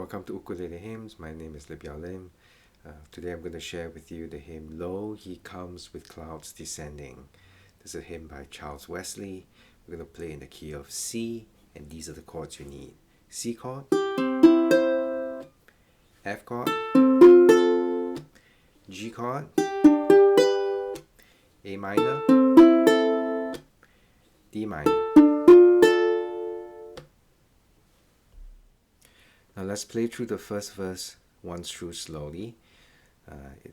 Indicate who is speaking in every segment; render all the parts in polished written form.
Speaker 1: Welcome to Ukulele Hymns. My name is Lim. Today I'm going to share with you the hymn Lo, He Comes with Clouds Descending. This is a hymn by Charles Wesley. We're going to play in the key of C, and these are the chords you need. C chord, F chord, G chord, A minor, D minor. Now let's play through the first verse once through slowly.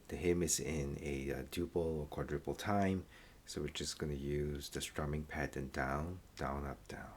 Speaker 1: The hymn is in a duple or quadruple time, so we're just going to use the strumming pattern down, down, up, down.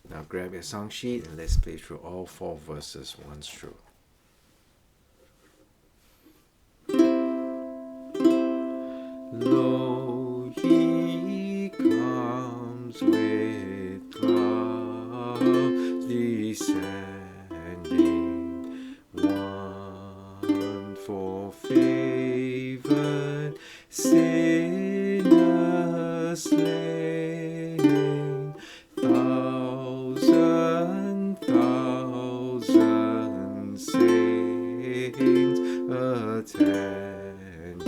Speaker 1: Now grab your song sheet and let's play through all 4 verses once through. Lo, He comes with clouds descending, one for favored sinners slain. Thousand saints attending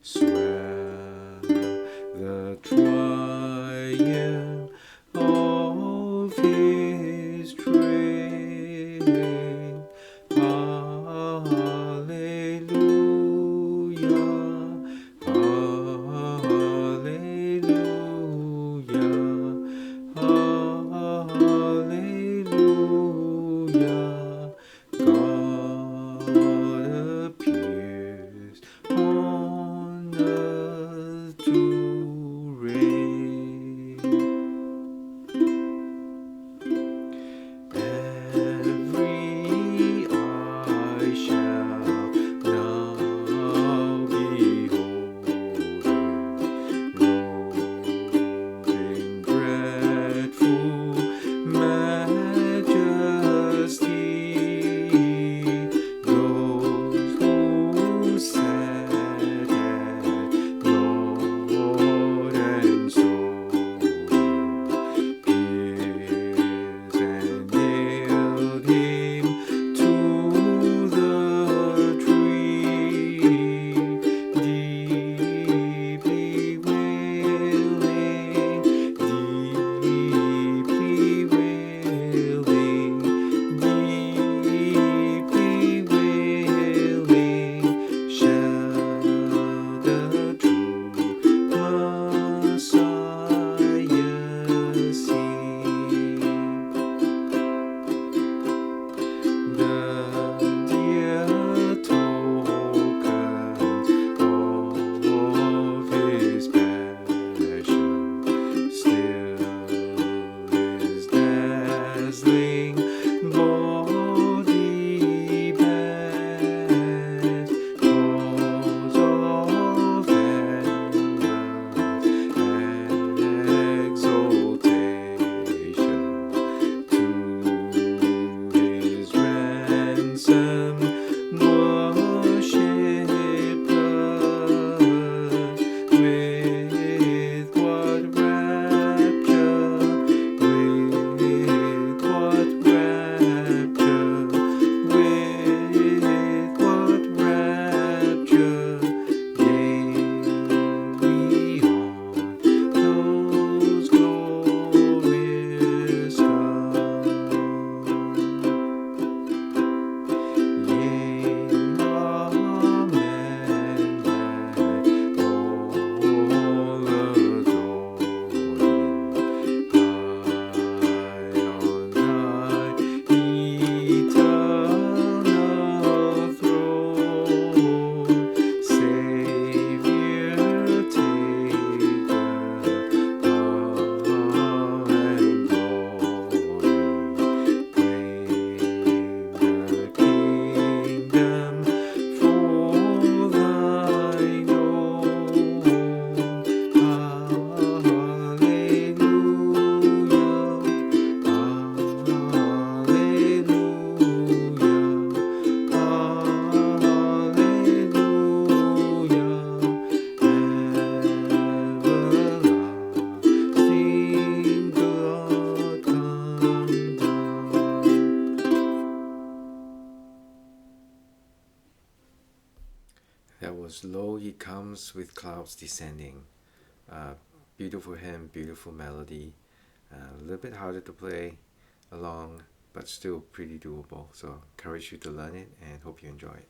Speaker 1: swell the triumph of His train. Hallelujah, hallelujah, hallelujah. God appears on earth to reign. Every eye shall now behold Him, in dreadful majesty. Those who sat at Lord and soul pierced and nailed Him to the tree, deeply wailing, deeply wailing, deeply wailing, shall the true Messiah see. The dear tokens of His passion still His dazzling body bears, cause of exaltation to His ransom worshippers. With what rapture, with what rapture, with That was Lo He Comes with Clouds Descending. Beautiful hymn, beautiful melody. A little bit harder to play along, but still pretty doable. So encourage you to learn it and hope you enjoy it.